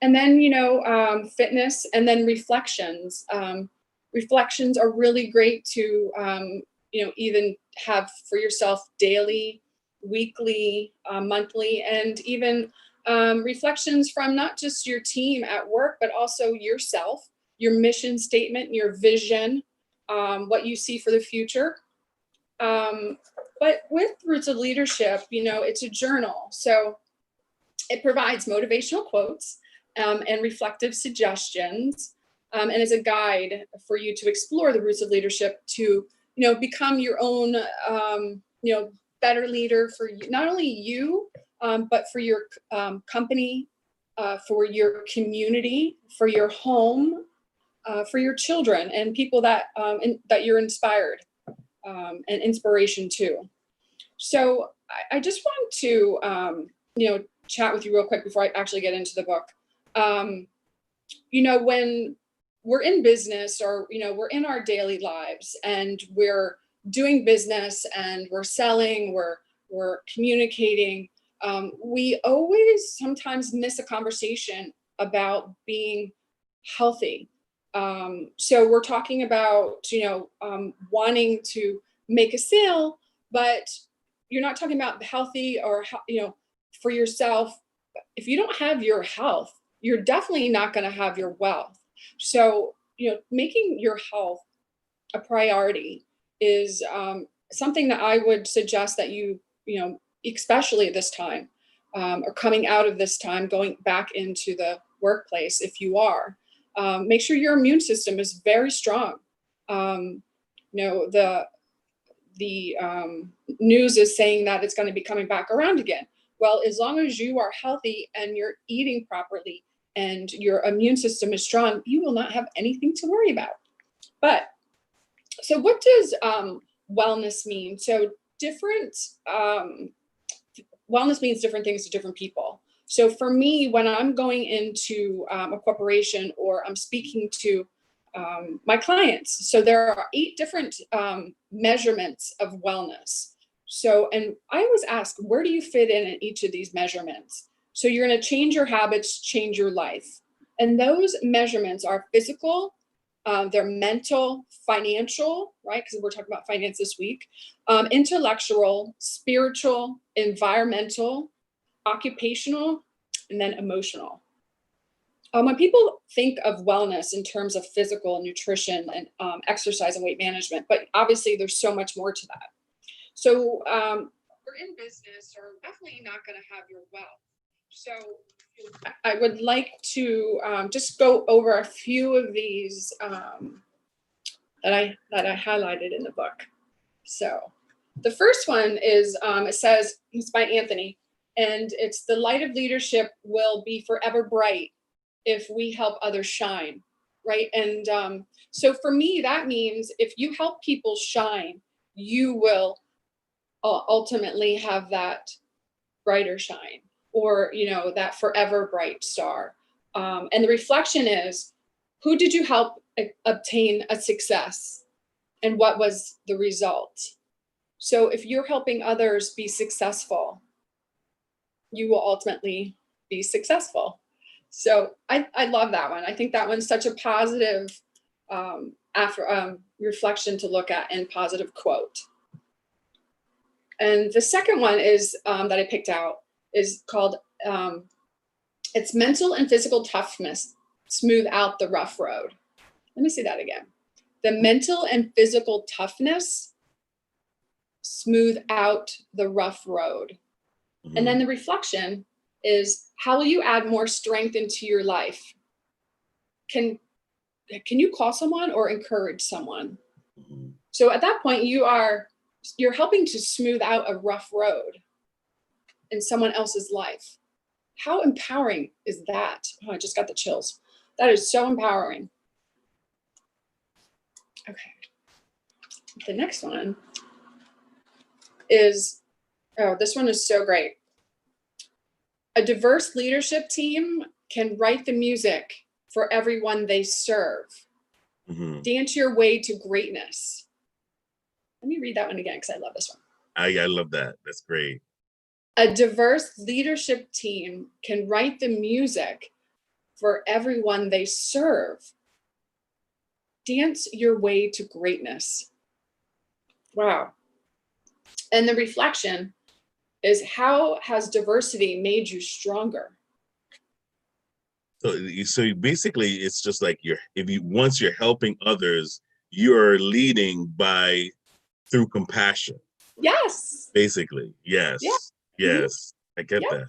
And then, fitness, and then reflections. Reflections are really great to, even have for yourself daily, weekly, monthly, and even reflections from not just your team at work, but also yourself, your mission statement, your vision, what you see for the future. But with Roots of Leadership, it's a journal. So it provides motivational quotes and reflective suggestions, and is a guide for you to explore the roots of leadership to, become your own, better leader for not only you, but for your company, for your community, for your home, for your children and people that that you're inspired and inspiration to. So I just want to, chat with you real quick before I actually get into the book. When we're in business or, we're in our daily lives and we're doing business and we're selling, we're communicating, we always sometimes miss a conversation about being healthy. So we're talking about, wanting to make a sale, but you're not talking about healthy or, for yourself. If you don't have your health, you're definitely not going to have your wealth. So, making your health a priority is something that I would suggest that you, especially this time, or coming out of this time, going back into the workplace, if you are, make sure your immune system is very strong. The news is saying that it's going to be coming back around again. Well, as long as you are healthy and you're eating properly and your immune system is strong, you will not have anything to worry about. But so what does wellness mean? So wellness means different things to different people. So for me, when I'm going into a corporation or I'm speaking to my clients, so there are 8 different measurements of wellness. So, and I always ask, where do you fit in each of these measurements? So you're going to change your habits, change your life. And those measurements are physical, they're mental, financial, right? Because we're talking about finance this week, intellectual, spiritual, environmental, occupational, and then emotional. When people think of wellness in terms of physical nutrition and exercise and weight management, but obviously there's so much more to that. So we're in business, or definitely not going to have your wealth. So I would like to just go over a few of these that I highlighted in the book. So the first one is, it says, it's by Anthony, and it's the light of leadership will be forever bright if we help others shine, right? And so for me, that means if you help people shine, you will ultimately have that brighter shine, or that forever bright star. And the reflection is, who did you help obtain a success, and what was the result? So if you're helping others be successful, you will ultimately be successful. So I love that one. I think that one's such a positive reflection to look at, and positive quote. And the second one is that I picked out is called, it's mental and physical toughness smooth out the rough road. Let me say that again. The mental and physical toughness smooth out the rough road. Mm-hmm. And then the reflection is, how will you add more strength into your life? Can you call someone or encourage someone? Mm-hmm. So at that point, you're helping to smooth out a rough road in someone else's life. How empowering is that? Oh, I just got the chills. That is so empowering. Okay. The next one is, this one is so great. A diverse leadership team can write the music for everyone they serve. Mm-hmm. Dance your way to greatness. Let me read that one again, because I love this one. I love that. That's great. A diverse leadership team can write the music for everyone they serve. Dance your way to greatness. Wow. And the reflection is, how has diversity made you stronger? So basically, it's just like once you're helping others, you're leading through compassion. Yes. Basically, yes, Yeah. yes, I get that.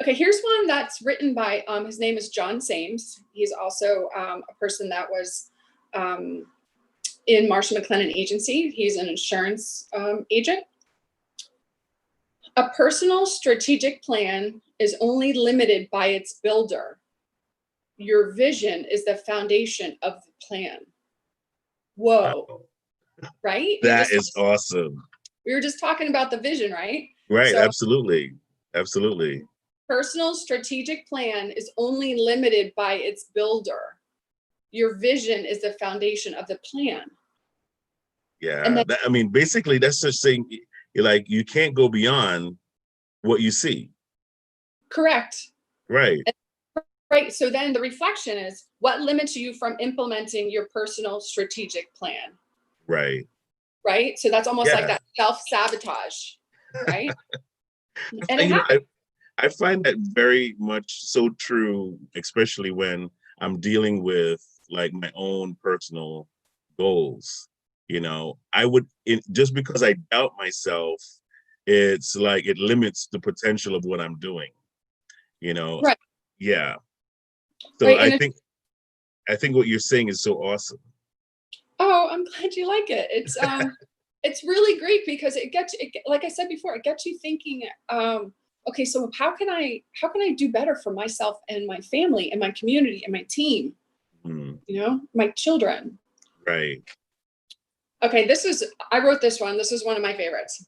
Okay, here's one that's written by, his name is John Sames. He's also a person that was in Marsh & McLennan Agency. He's an insurance agent. A personal strategic plan is only limited by its builder. Your vision is the foundation of the plan. Whoa. Wow. Right? That is awesome. We were just talking about the vision, right? Right, So, absolutely. Absolutely. Personal strategic plan is only limited by its builder. Your vision is the foundation of the plan. Yeah, basically that's just saying, you can't go beyond what you see. Correct. Right. Right. So then the reflection is, what limits you from implementing your personal strategic plan? Right. Right. So that's almost like that self-sabotage. Right. And I find that very much so true, especially when I'm dealing with like my own personal goals. Just because I doubt myself, it's like it limits the potential of what I'm doing. Right. Yeah. So right. I think what you're saying is so awesome. Oh, I'm glad you like it. It's it's really great because like I said before, it gets you thinking, okay, so how can I do better for myself and my family and my community and my team? My children. Right. Okay, I wrote this one. This is one of my favorites.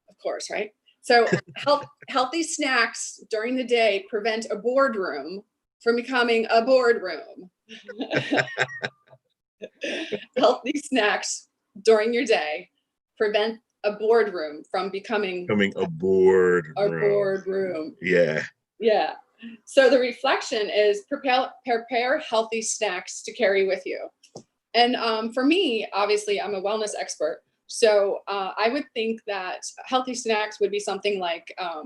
Of course, right? So healthy snacks during the day prevent a boardroom from becoming a boardroom. Healthy snacks during your day prevent a boardroom from becoming a boardroom. Yeah. Yeah. So the reflection is, prepare healthy snacks to carry with you. And for me, obviously, I'm a wellness expert. So I would think that healthy snacks would be something like a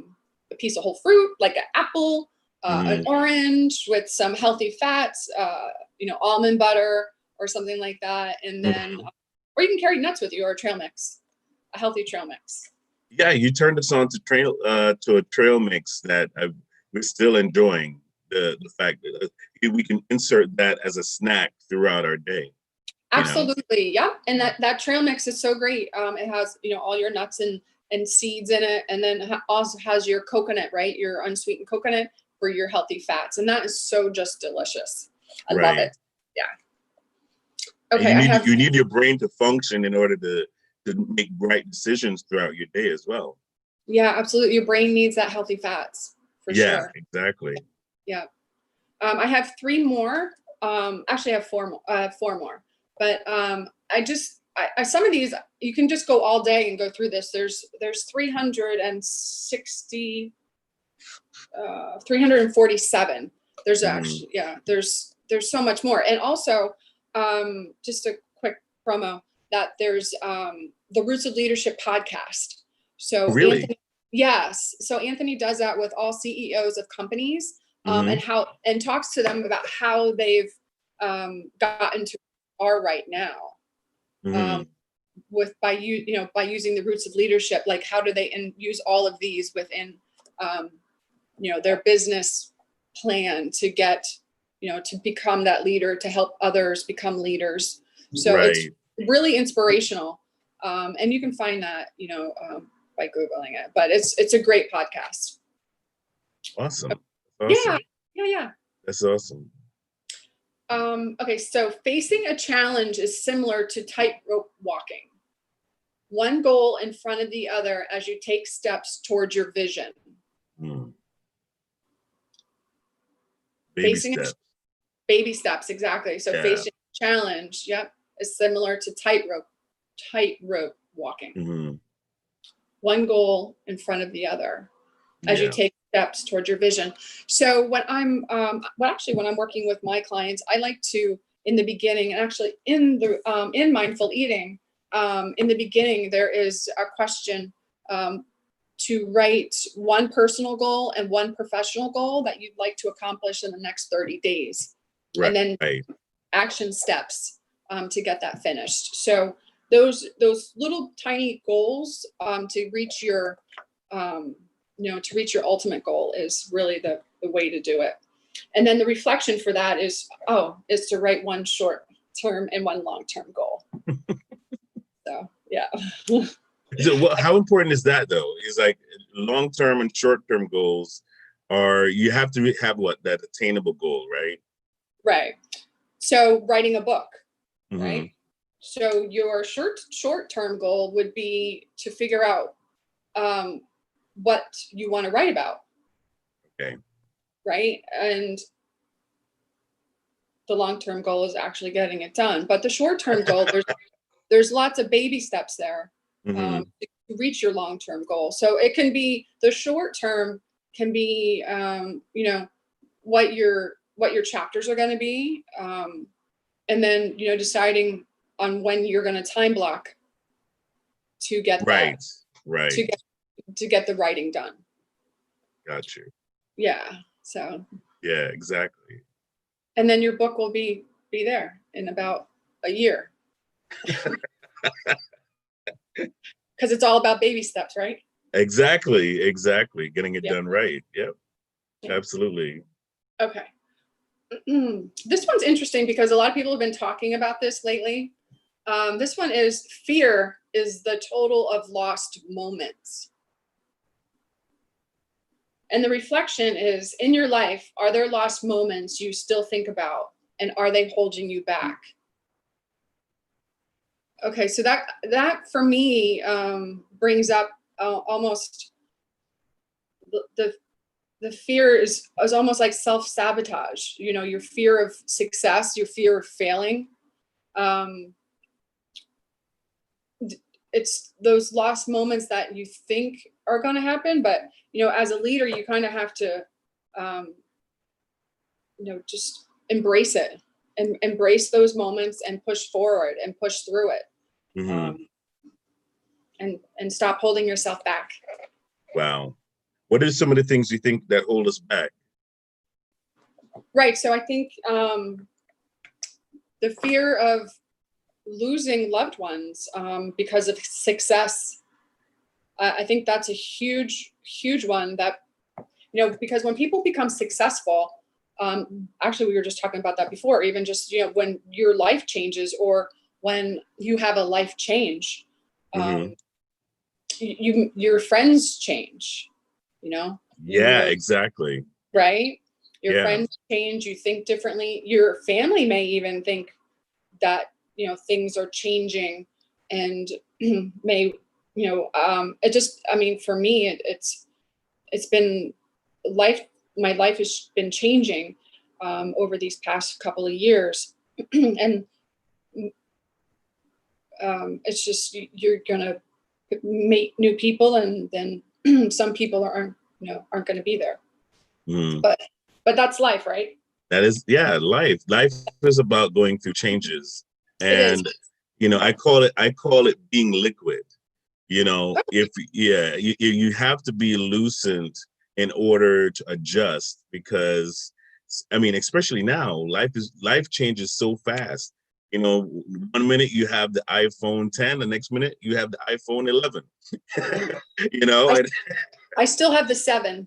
piece of whole fruit, like an apple, an orange with some healthy fats, almond butter or something like that. And then, or you can carry nuts with you, or a healthy trail mix. Yeah, you turned us on to a trail mix that we're still enjoying. The fact that we can insert that as a snack throughout our day. Absolutely. Yeah. And that trail mix is so great. It has, all your nuts and seeds in it. And then also has your coconut, right? Your unsweetened coconut for your healthy fats. And that is so just delicious. I love it. Yeah. Okay. You need your brain to function in order to make right decisions throughout your day as well. Yeah, absolutely. Your brain needs that healthy fats for sure. Yeah, exactly. Yeah. I have 3 more. Actually I have 4 more. But some of these, you can just go all day and go through this. There's 347. There's actually, there's so much more. And also, just a quick promo that there's the Roots of Leadership podcast. So really? So Anthony does that with all CEOs of companies, and talks to them about how they've gotten to are right now, by using the Roots of Leadership. Like, how do they use all of these within their business plan to get to become that leader, to help others become leaders. So it's really inspirational, and you can find that by Googling it. But it's a great podcast. Awesome. Yeah. That's awesome. Okay, so facing a challenge is similar to tightrope walking. One goal in front of the other as you take steps towards your vision. Baby steps, exactly. So facing a challenge, is similar to tightrope walking. One goal in front of the other as you take steps towards your vision. So when I'm, when I'm working with my clients, I like to, in the beginning, and actually in mindful eating, in the beginning, there is a question to write one personal goal and one professional goal that you'd like to accomplish in the next 30 days. Right. And then action steps to get that finished. So those little tiny goals to reach your, to reach your ultimate goal is really the way to do it. And then the reflection for that is to write one short-term and one long-term goal. So, yeah. So how important is that though? Is like long-term and short-term goals you have to have that attainable goal, right? Right. So writing a book, Mm-hmm. right? So your short-term goal would be to figure out what you want to write about. Okay. Right. And the long-term goal is actually getting it done. But the short-term goal, there's lots of baby steps there to reach your long-term goal. So it can be, the short-term can be, what your chapters are going to be. And then, deciding on when you're going to time block to get right. to get the writing done. Got you. Yeah. So. Yeah, exactly. And then your book will be there in about a year. Because it's all about baby steps, right? Exactly. Getting it done right. Yep. Yeah. Absolutely. Okay. This one's interesting because a lot of people have been talking about this lately. This one is fear is the total of lost moments. And the reflection is, in your life, are there lost moments you still think about, and are they holding you back? Okay, so that for me brings up almost the fear is almost like self-sabotage. Your fear of success, your fear of failing. It's those lost moments that you think are going to happen, but as a leader, you kind of have to, just embrace it and embrace those moments and push forward and push through it. And stop holding yourself back. Wow. What are some of the things you think that hold us back? Right. So I think the fear of losing loved ones because of success. I think that's a huge one that, because when people become successful, actually, we were just talking about that before, even just, when your life changes or when you have a life change, your friends change, Yeah, exactly. Right. Your friends change, you think differently. Your family may even think that, things are changing and may, it just, for me, it's been my life has been changing over these past couple of years. And it's just, you're going to meet new people, and then some people aren't going to be there. But that's life, right? That is, life. Life is about going through changes. And, I call it being liquid. If you have to be loosened in order to adjust, because especially now, life changes so fast. 1 minute you have the iPhone 10, the next minute you have the iPhone 11. I still have the 7.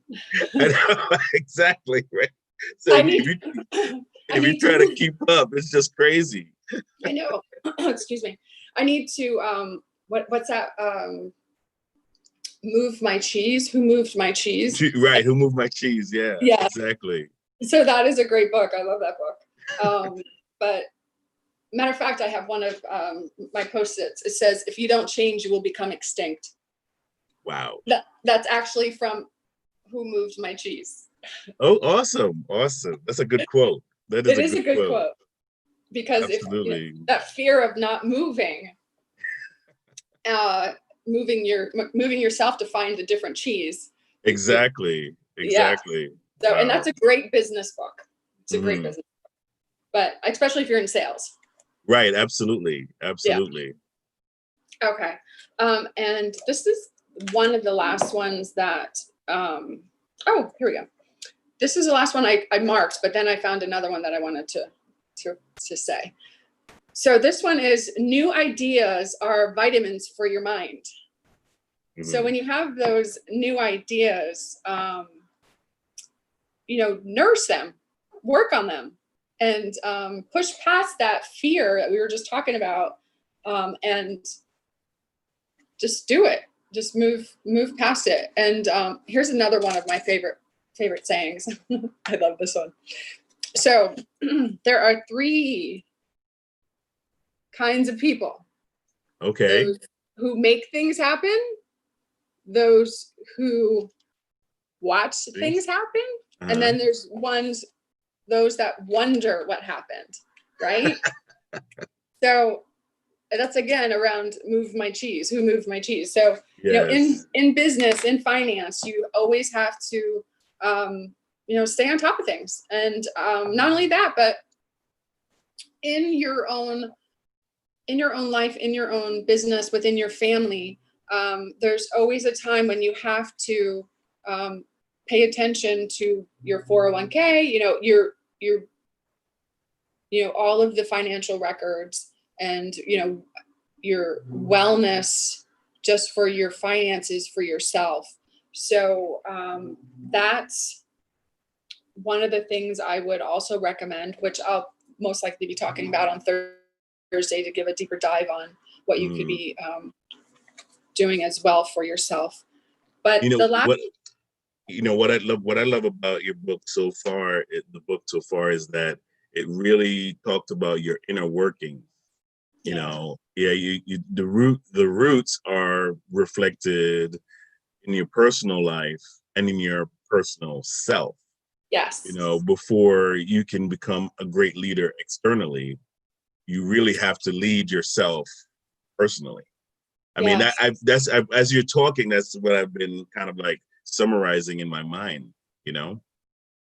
I know, exactly, right? So if you try to keep up, it's just crazy. I know. Excuse me. I need to what's that? Move my cheese. Who moved my cheese? Right. Who moved my cheese? Yeah. Yeah. Exactly. So that is a great book. I love that book. But matter of fact, I have one of my Post-its. It says, "If you don't change, you will become extinct." Wow. That's actually from Who Moved My Cheese. Oh, awesome. That's a good quote. It is a good quote. Because absolutely, if that fear of not moving, moving yourself to find a different cheese. Exactly. Yeah. exactly. So, and Wow. that's a great business book. It's a great Mhm. business, but especially if you're in sales. Right. Absolutely. Yeah. Absolutely. Okay. And this is one of the last ones that, oh, here we go. This is the last one I marked, but then I found another one that I wanted to say. So this one is new ideas are vitamins for your mind. So Mhm. when you have those new ideas, nurse them, work on them, and push past that fear that we were just talking about, and just do it. Just move past it. And here's another one of my favorite sayings. I love this one. So there are three kinds of people: Okay. those who make things happen, those who watch See? things happen, and Uh-huh. then there's those that wonder what happened, right? So that's again around move my cheese. Who moved my cheese? So Yes. in business, in finance, you always have to stay on top of things, and not only that, but in your own life, in your own business, within your family, there's always a time when you have to pay attention to your 401k, all of the financial records, and your wellness, just for your finances, for yourself. So that's one of the things I would also recommend, which I'll most likely be talking about on Thursday, to give a deeper dive on what you could Mm. be doing as well for yourself. But You know the last, what? What I love about your book so far, the book so far, is that it really talked about your inner working. yeah, Yeah, the roots are reflected in your personal life and in your personal self. yes, Before you can become a great leader externally, you really have to lead yourself personally. I mean, yes, as you're talking, that's what I've been kind of like summarizing in my mind, you know?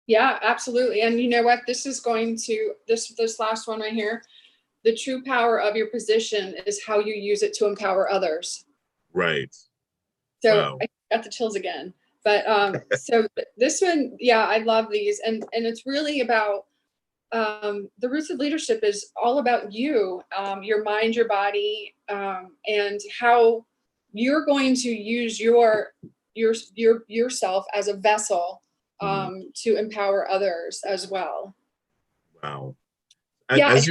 yeah, absolutely. And you know what? This is going to this last one right here. The true power of your position is how you use it to empower others. Right. So Wow. I got the chills again. But so this one, yeah, I love these, and it's really about the roots of leadership is all about you, your mind, your body, and how you're going to use yourself as a vessel Mhm. to empower others as well. Wow. Yeah, As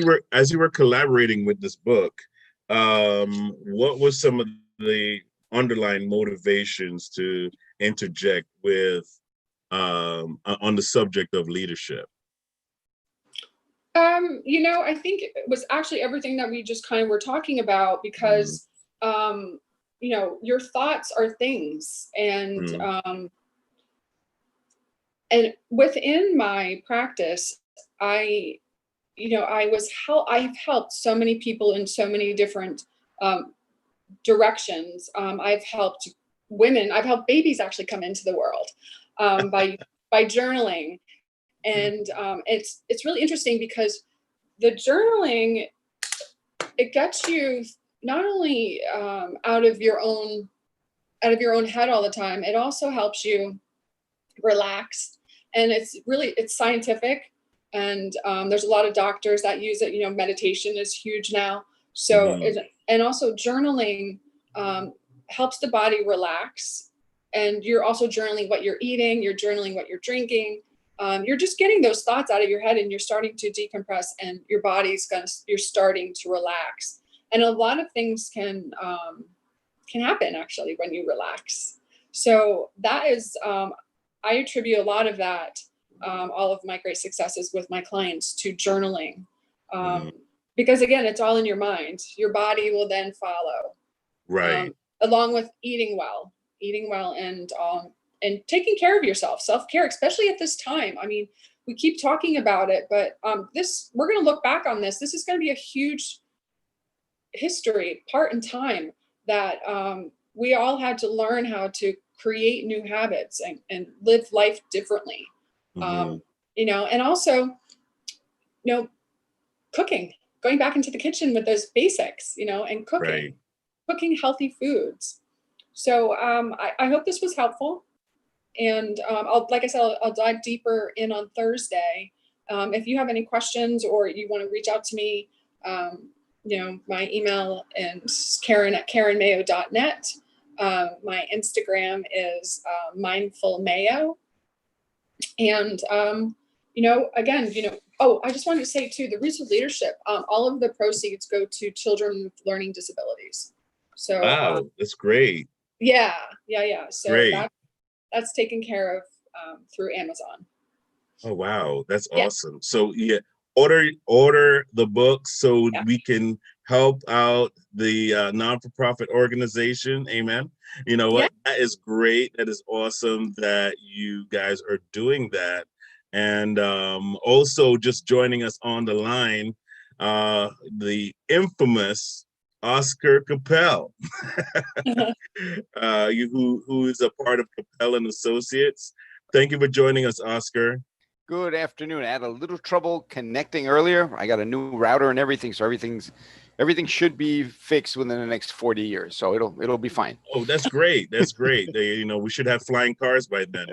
you were collaborating with this book, what was some of the underlying motivations to interject with on the subject of leadership? I think it was actually everything that we just kind of were talking about, Mhm. because your thoughts are things, Mhm. and within my practice, I I've helped so many people in so many different um, directions. I've helped women, I've helped babies actually come into the world by journaling. And it's really interesting because the journaling, it gets you not only out of your own head all the time, it also helps you relax. And it's scientific, and there's a lot of doctors that use it. Meditation is huge now. So Mhm. and also journaling helps the body relax, and you're also journaling what you're eating, you're journaling what you're drinking. You're just getting those thoughts out of your head, and you're starting to decompress, and your you're starting to relax. And a lot of things can happen actually when you relax. So that is, I attribute a lot of that, all of my great successes with my clients, to journaling. Mhm. Um, because again, it's all in your mind. Your body will then follow, Right. um, along with eating well, and taking care of yourself, self-care, especially at this time. I mean, we keep talking about it, but we're going to look back on this. This is going to be a huge history part in time that we all had to learn how to create new habits and live life differently. And also, cooking, going back into the kitchen with those basics, and cooking healthy foods. So I hope this was helpful. And like I said, I'll dive deeper in on Thursday. If you have any questions or you want to reach out to me, my email is Karen@KarenMayo.net. My Instagram is mindfulmayo. And, again, I just wanted to say too, the Roots of Leadership, all of the proceeds go to children with learning disabilities. So wow, that's great. Yeah. So great. That's taken care of through Amazon. Oh wow, that's awesome. So yeah, order the book so we can help out the non-for-profit organization. Amen. You know what? That is great. That is awesome that you guys are doing that. And also just joining us on the line, the infamous Oscar Capel, who is a part of Capel and Associates. Thank you for joining us, Oscar. Good afternoon. I had a little trouble connecting earlier. I got a new router and everything, so everything should be fixed within the next 40 years. So it'll be fine. Oh, that's great. That's great. We should have flying cars by then.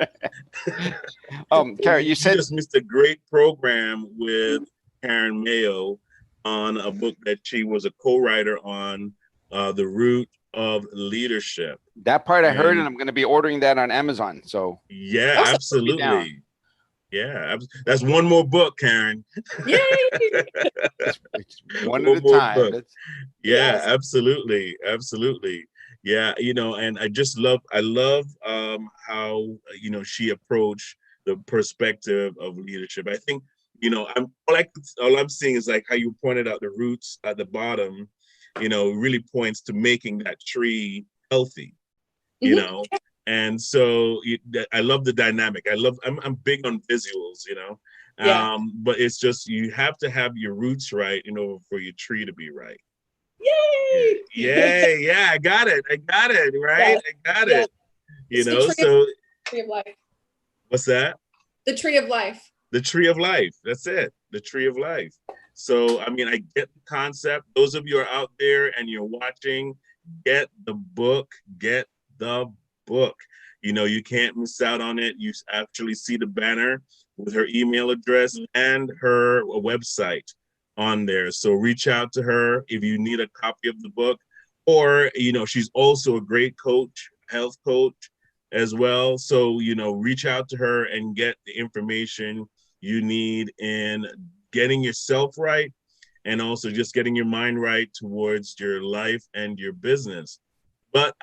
Karen, you said just missed a great program with Karen Mayo on a book that she was a co-writer on, The Root of Leadership. That part I heard, and I'm going to be ordering that on Amazon. So yeah, absolutely. Yeah, that's one more book, Karen. Yay! It's one at a time. Yeah, absolutely. Yeah, and I love how she approached the perspective of leadership. I think all I'm seeing is like how you pointed out the roots at the bottom. Really points to making that tree healthy. And so I love the dynamic. I'm big on visuals, but it's just, you have to have your roots right in order for your tree to be right. Yay! Yay! Yeah, I got it. Right? Yes. I got it. Tree of life. What's that? The tree of life. The tree of life. That's it. The tree of life. So, I get the concept. Those of you are out there and you're watching, get the book. Get the book. You can't miss out on it. You actually see the banner with her email address and her website on there. So reach out to her if you need a copy of the book, or she's also a great coach, health coach as well. So reach out to her and get the information you need in getting yourself right, and also just getting your mind right towards your life and your business. But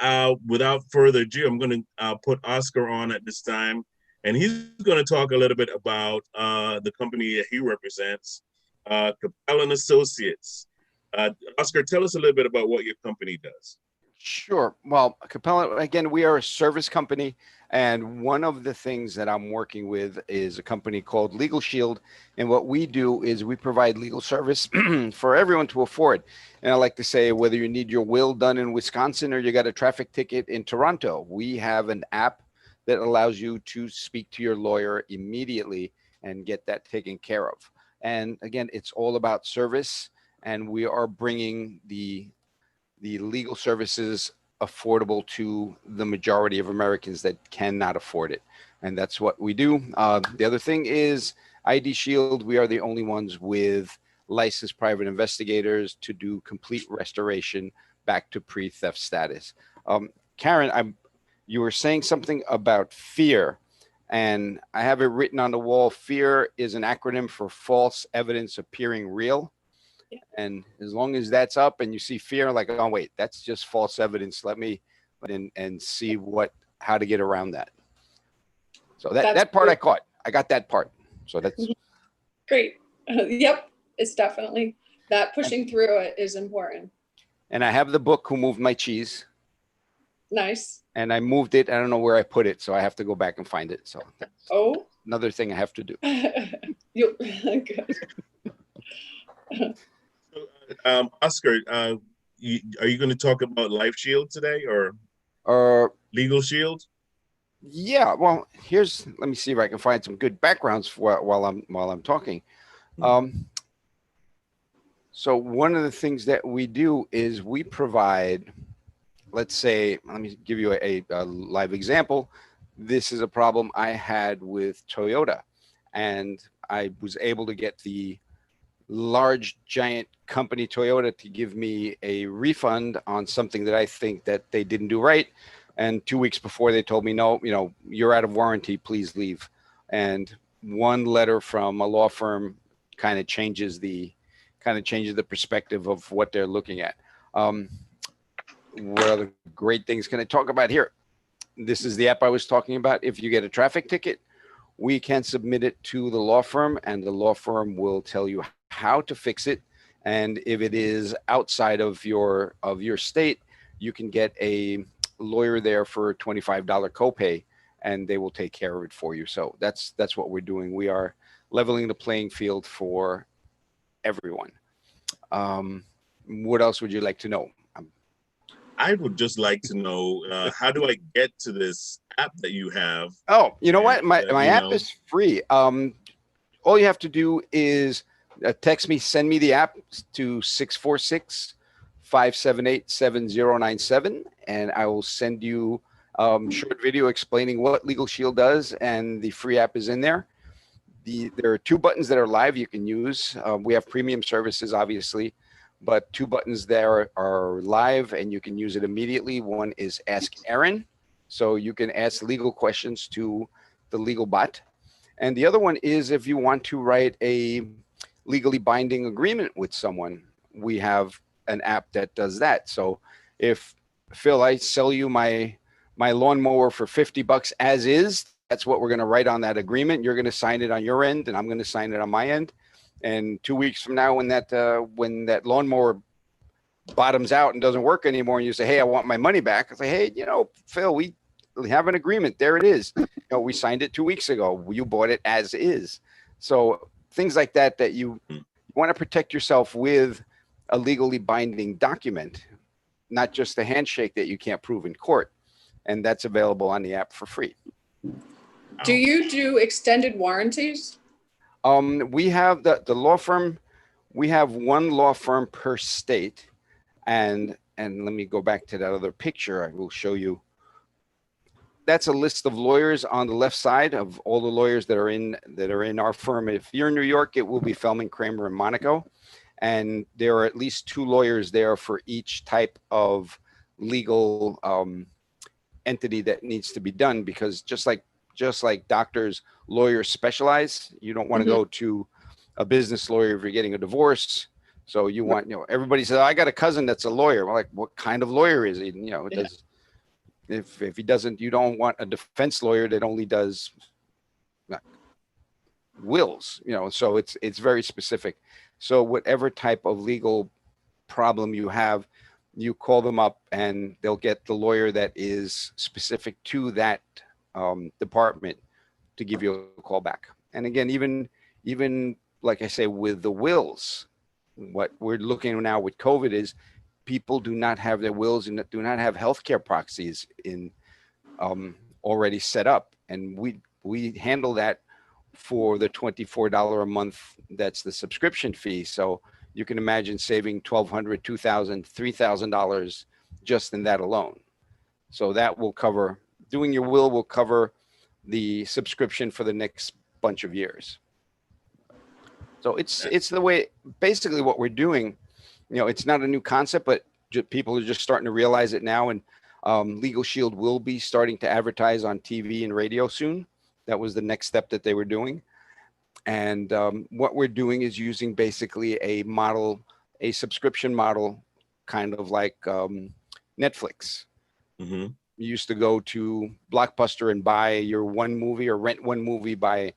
without further ado, I'm going to put Oscar on at this time, and he's going to talk a little bit about the company that he represents, Capel and Associates. Oscar, tell us a little bit about what your company does. Sure. Well, Capel, again, we are a service company, and one of the things that I'm working with is a company called Legal Shield, and what we do is we provide legal service for everyone to afford. And I like to say, whether you need your will done in Wisconsin or you got a traffic ticket in Toronto, we have an app that allows you to speak to your lawyer immediately and get that taken care of. And again, it's all about service, and we are bringing the legal services affordable to the majority of Americans that cannot afford it. And that's what we do. The other thing is ID Shield. We are the only ones with licensed private investigators to do complete restoration back to pre-theft status. Karen, you were saying something about fear, and I have it written on the wall. Fear is an acronym for false evidence appearing real. And as long as that's up and you see fear, like, oh wait, that's just false evidence. Let me and see how to get around that. So that part I caught. I got that part. So that's great. Yep, it's definitely that pushing through it is important. And I have the book, Who Moved My Cheese. Nice. And I moved it. I don't know where I put it, so I have to go back and find it. So that's another thing I have to do. Good. Oscar, are you going to talk about Life Shield today or Legal Shield? Yeah, well, let me see if I can find some good backgrounds while I'm talking. Hmm. So one of the things that we do is we provide, let's say, let me give you a live example. This is a problem I had with Toyota, and I was able to get the large giant company Toyota to give me a refund on something that I think that they didn't do right. And 2 weeks before, they told me, no, you're out of warranty, please leave. And one letter from a law firm kind of changes the perspective of what they're looking at. What other great things can I talk about here? This is the app I was talking about. If you get a traffic ticket, we can submit it to the law firm, and the law firm will tell you how to fix it. And if it is outside of your state, you can get a lawyer there for a $25 copay, and they will take care of it for you. So that's what we're doing. We are leveling the playing field for everyone. What else would you like to know? I would just like to know, how do I get to this app that you have? Oh, you know And, what? My app is free. All you have to do is text me, send me the app to 646-578-7097, and I will send you short video explaining what Legal Shield does, and the free app is in there. There are 2 buttons that are live you can use. We have premium services, obviously, but 2 buttons there are live, and you can use it immediately. One is Ask Aaron, so you can ask legal questions to the legal bot. And the other one is if you want to write a legally binding agreement with someone, we have an app that does that. So if, Phil, I sell you my lawnmower for $50 as is, that's what we're going to write on that agreement. You're going to sign it on your end, and I'm going to sign it on my end. And 2 weeks from now, when that lawnmower bottoms out and doesn't work anymore, and you say, "Hey, I want my money back," I say, "Hey, Phil, we have an agreement. There it is. We signed it 2 weeks ago. You bought it as is." So things like that you want to protect yourself with a legally binding document, not just a handshake that you can't prove in court. And that's available on the app for free. Do you do extended warranties? We have the law firm. We have one law firm per state, and let me go back to that other picture. I will show you. That's a list of lawyers on the left side of all the lawyers that are in our firm. If you're in New York, it will be Feldman, Kramer, and Monaco, and there are at least 2 lawyers there for each type of legal entity that needs to be done, because just like doctors, lawyers specialize. You don't want to go to a business lawyer if you're getting a divorce. So you want, everybody says, I got a cousin that's a lawyer. Well, like, what kind of lawyer is he? Does, if he doesn't, you don't want a defense lawyer that only does wills, so it's very specific. So whatever type of legal problem you have, you call them up and they'll get the lawyer that is specific to that department to give you a call back. And again, even like I say, with the wills, what we're looking now with COVID is people do not have their wills and do not have healthcare proxies in already set up. And we handle that for the $24 a month. That's the subscription fee. So you can imagine saving $1,200, $2,000, $3,000 just in that alone. So that will cover, doing your will cover the subscription for the next bunch of years. So it's the way, basically what we're doing, it's not a new concept, but people are just starting to realize it now. And Legal Shield will be starting to advertise on TV and radio soon. That was the next step that they were doing. And what we're doing is using basically a subscription model, kind of like Netflix. Mm-hmm. You used to go to Blockbuster and buy your one movie or rent one movie by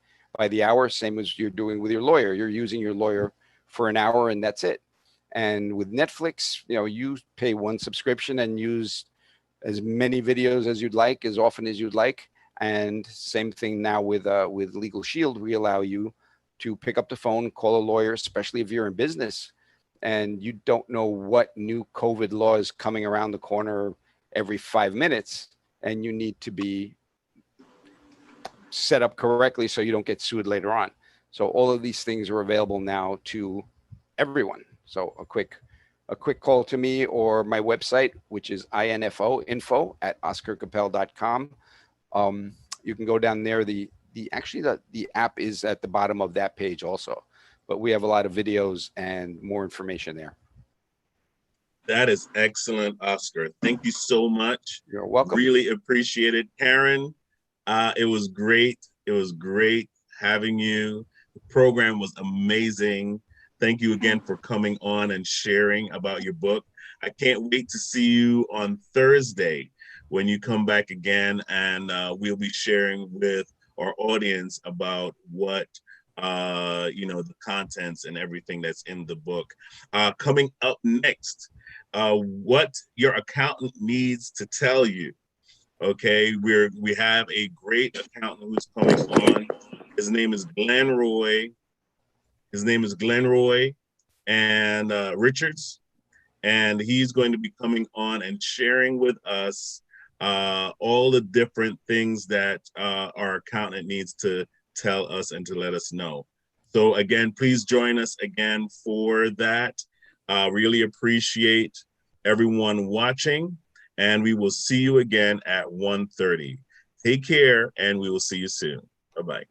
the hour, same as you're doing with your lawyer. You're using your lawyer for an hour and that's it. And with Netflix, you pay one subscription and use as many videos as you'd like, as often as you'd like. And same thing now with Legal Shield. We allow you to pick up the phone, call a lawyer, especially if you're in business and you don't know what new COVID law is coming around the corner every 5 minutes, and you need to be set up correctly so you don't get sued later on. So all of these things are available now to everyone. So a quick call to me or my website, which is info@oscarcapel.com. You can go down there. The app is at the bottom of that page also, but we have a lot of videos and more information there. That is excellent, Oscar. Thank you so much. You're welcome. Really appreciate it. Karen, it was great. It was great having you. The program was amazing. Thank you again for coming on and sharing about your book. I can't wait to see you on Thursday when you come back again, and we'll be sharing with our audience about what the contents and everything that's in the book. Coming up next, what your accountant needs to tell you. Okay, we have a great accountant who's coming on. His name is Glenroy. And Richards, and he's going to be coming on and sharing with us all the different things that our accountant needs to tell us and to let us know. So again, please join us again for that. Really appreciate everyone watching, and we will see you again at 1:30. Take care, and we will see you soon. Bye-bye.